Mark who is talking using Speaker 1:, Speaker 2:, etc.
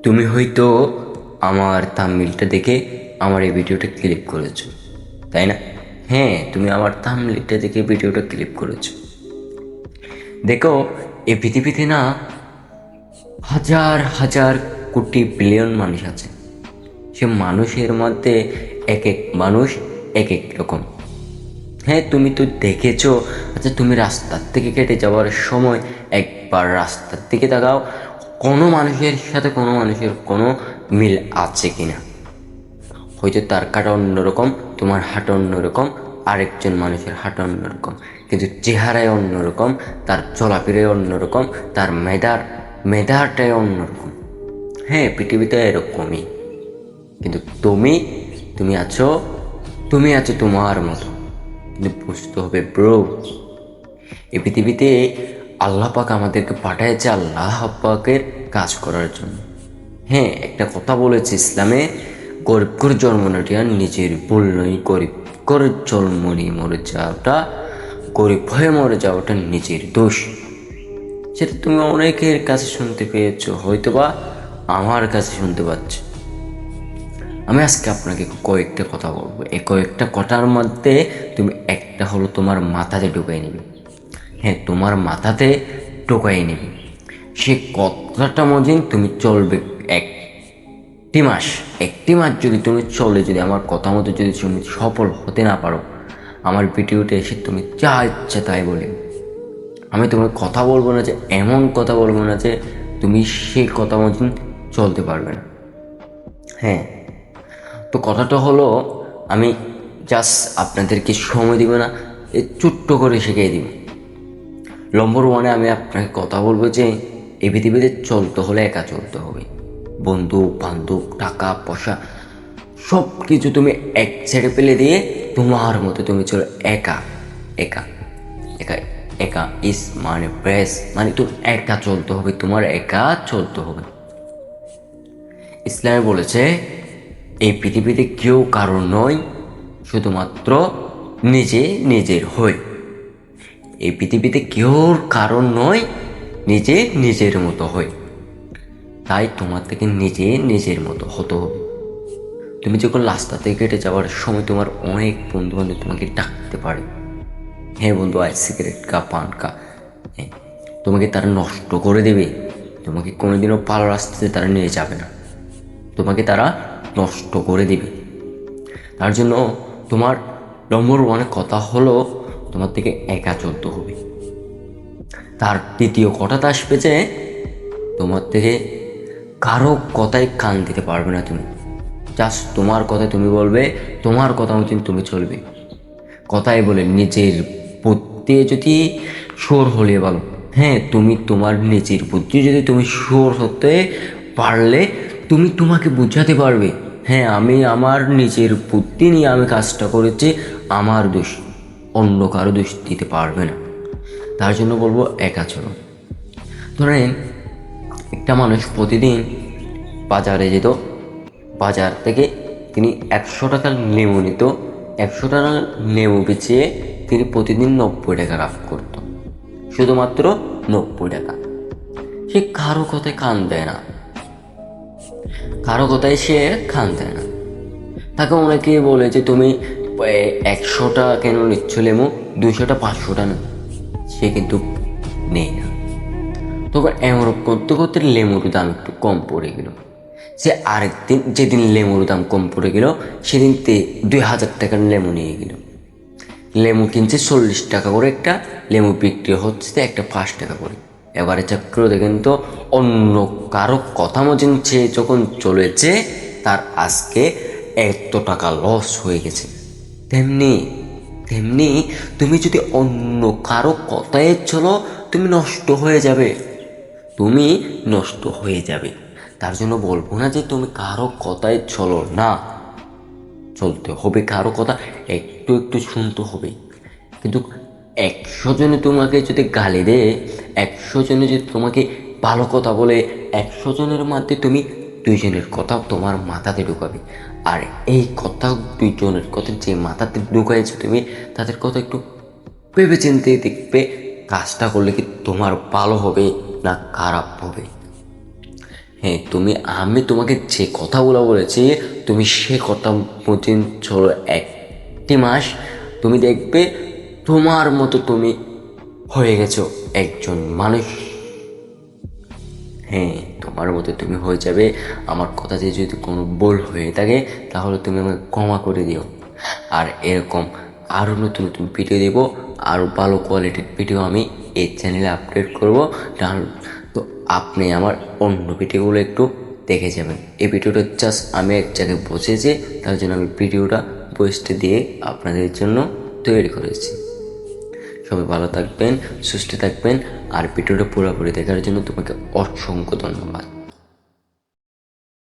Speaker 1: তুমি হয়তো আমার থাম্বনেইলটা দেখে আমার এই ভিডিওটা ক্লিক করেছো, তাই না? হ্যাঁ, তুমি আমার থাম্বনেইলটা দেখে ভিডিওটা ক্লিক করেছো। দেখো, এই পৃথিবীতে না হাজার হাজার কোটি বিলিয়ন মানুষ আছে। সে মানুষের মধ্যে এক এক মানুষ এক এক রকম। হ্যাঁ, তুমি তো দেখেছো। আচ্ছা, তুমি রাস্তার থেকে কেটে যাওয়ার সময় একবার রাস্তার দিকে তাকাও, কোনো মানুষের সাথে কোনো মানুষের কোনো মিল আছে কিনা। হয়তো তার কাটা অন্যরকম, তোমার হাঁটা অন্যরকম, আরেকজন মানুষের হাঁটা অন্যরকম, কিন্তু চেহারায় অন্যরকম, তার চলাফেরায় অন্যরকম, তার মেধাটাই অন্যরকম। হ্যাঁ, পৃথিবীতে এরকমই। কিন্তু তুমি আছো, তুমি আছো তোমার মতো। কিন্তু বুঝতে হবে ব্রো, এই পৃথিবীতে আল্লাহ পাক আমাদেরকে পাঠাইছে আল্লাহ পাকের কাজ করার জন্য। হ্যাঁ, একটা কথা বলেছে ইসলামে, গরিব করে জন্ম নেওয়া নিজের ভুল নয়, গরিব করে জন্ম নিয়ে মরে যাওয়াটা, গরিব হয়ে মরে যাওয়াটা নিজের দোষ। সেটা তুমি অনেকের কাছে শুনতে পেয়েছো, হয়তোবা আমার কাছে শুনতে পাচ্ছ। আমি আজকে আপনাকে কয়েকটা কথা বলবো। এই কয়েকটা কথার মধ্যে তুমি একটা হলো তোমার মাথাতে ঢুকাই নেবে। হ্যাঁ, তোমার মাথাতে ঢুকাই নেবে। সে কথাটা মজিন তুমি চলবে একটি মাস যদি তুমি চলে, যদি আমার কথা মতো যদি তুমি সফল হতে না পারো, আমার ভিডিওতে এসে তুমি যা ইচ্ছা তাই বলে, আমি তোমার কথা বলবো না, যে এমন কথা বলবো না যে তুমি সেই কথা মতন চলতে পারবে না। হ্যাঁ, তো কথাটা হলো, আমি জাস্ট আপনাদেরকে সময় দিব না, এ ছোট্ট করে শিখিয়ে দিব। নম্বর ওয়ানে আমি আপনাকে কথা বলবো যে এই পৃথিবীতে চলতে হলে একা চলতে হবে। বন্ধু বান্ধব টাকা পয়সা সব কিছু তুমি এক সাইডে ফেলে দিয়ে তোমার মতো তুমি চলো একা। একা একা একা ইস মানে ব্রেস, মানে তুমি একা চলতে হবে, তোমার একা চলতে হবে। ইসলামে বলেছে এই পৃথিবীতে কেউ কারণ নয়, শুধুমাত্র নিজে নিজের হয়। এই পৃথিবীতে কেউর কারণ নয়, নিজে নিজের মতো হয়। তাই তোমার থেকে নিজে নিজের মতো হতে হবে। তুমি যখন রাস্তা থেকে কেটে যাওয়ার সময় তোমার অনেক বন্ধু বান্ধব তোমাকে ডাকতে পারে, হ্যাঁ বন্ধু আয় সিগারেট খা, পান খা। হ্যাঁ, তোমাকে তারা নষ্ট করে দেবে, তোমাকে কোনোদিনও ভালো রাস্তাতে তারা নিয়ে যাবে না, তোমাকে তারা নষ্ট করে দেবে। তার জন্য তোমার নম্বর ওয়ানে কথা হলো তোমার থেকে একা চলতে হবে। তার দ্বিতীয় কথাটা আসবে যে তোমার থেকে কারো কথায় কান দিতে পারবে না তুমি। জাস্ট তোমার কথায় তুমি বলবে, তোমার কথা মতন তুমি চলবে। কথাই বলে নিজের বুদ্ধি যদি শোর হলে ভালো। হ্যাঁ, তুমি তোমার নিজের বুদ্ধি যদি তুমি শোর হতে পারলে তুমি তোমাকে বোঝাতে পারবে, হ্যাঁ আমি আমার নিজের বুদ্ধি নিয়ে আমি কাজটা করেছি, আমার দোষ, অন্য কারো দোষ দিতে পারবে না। তার জন্য বলবো একা চলো। ধরেন একটা মানুষ প্রতিদিন বাজারে যেত, বাজার থেকে তিনি 100 টাকার লেবু নিত, 100 টাকার লেবু বেচিয়ে তিনি প্রতিদিন 90 টাকা লাভ করত, শুধুমাত্র 90 টাকা। সে কারো কথায় কান দেয় না, কারো কথায় সে কান দেয় না। তাকে অনেকে বলে যে তুমি 100টা কেন নিচ্ছ লেবু, 200টা 500টা না, সে কিন্তু নেই না। তবে এমন করতে করতে লেবুর দাম একটু কম পড়ে গেল। সে আরেকদিন যেদিন লেবুর দাম কম পড়ে গেল সেদিন 2000 টাকার লেবু নিয়ে গেল। লেবু কিনছে 40 টাকা করে একটা, লেবু বিক্রি হচ্ছে একটা 5 টাকা করে। এবারে চক্র দেখেন তো, অন্য কারো কথা মতন সে যখন চলেছে তার আজকে এত টাকা লস হয়ে গেছে। তেমনি তেমনি তুমি যদি অন্য কারো কথায় চলো তুমি নষ্ট হয়ে যাবে, তুমি নষ্ট হয়ে যাবে। তার জন্য বলবো না যে তুমি কারো কথায় চলো না, চলতে হবে কারো কথা একটু একটু শুনতে হবে। কিন্তু 100 জনে তোমাকে যদি গালি দেয়, 100 জনে যদি তোমাকে ভালো কথা বলে, 100 জনের মধ্যে তুমি 2 জনের কথা তোমার মাথাতে ঢুকাবে। আর এই কথা 2 জনের কথা যে মাথাতে ঢুকাইছো তুমি, তাদের কথা একটু ভেবে চিন্তে দেখবে কাজটা করলে কি তোমার ভালো হবে না খারাপ হবে। হ্যাঁ, আমি তোমাকে যে কথাগুলো বলেছি তুমি সে কথা মতন চলো 1টি মাস, তুমি দেখবে তোমার মতো তুমি হয়ে গেছো একজন মানুষ। হ্যাঁ, তোমার মতো তুমি হয়ে যাবে। আমার কথাতে যদি কোনো ভুল হয়ে থাকে তাহলে তুমি আমাকে ক্ষমা করে দিও। আর এরকম আরও নতুন নতুন ভিডিও দেবো, আরও ভালো কোয়ালিটির ভিডিও আমি এই চ্যানেলে আপলোড করবো। তো আপনি আমার অন্য ভিডিওগুলো একটু দেখে যাবেন। এই ভিডিওটা জাস্ট আমি এক জায়গায় বসেছি, তার জন্য আমি ভিডিওটা ভয়েসটা দিয়ে আপনাদের জন্য তৈরি করেছি। সবাই ভালো থাকবেন, সুস্থ থাকবেন, আর ভিডিওটা পুরোপুরি দেখার জন্য তোমাকে অসংখ্য ধন্যবাদ।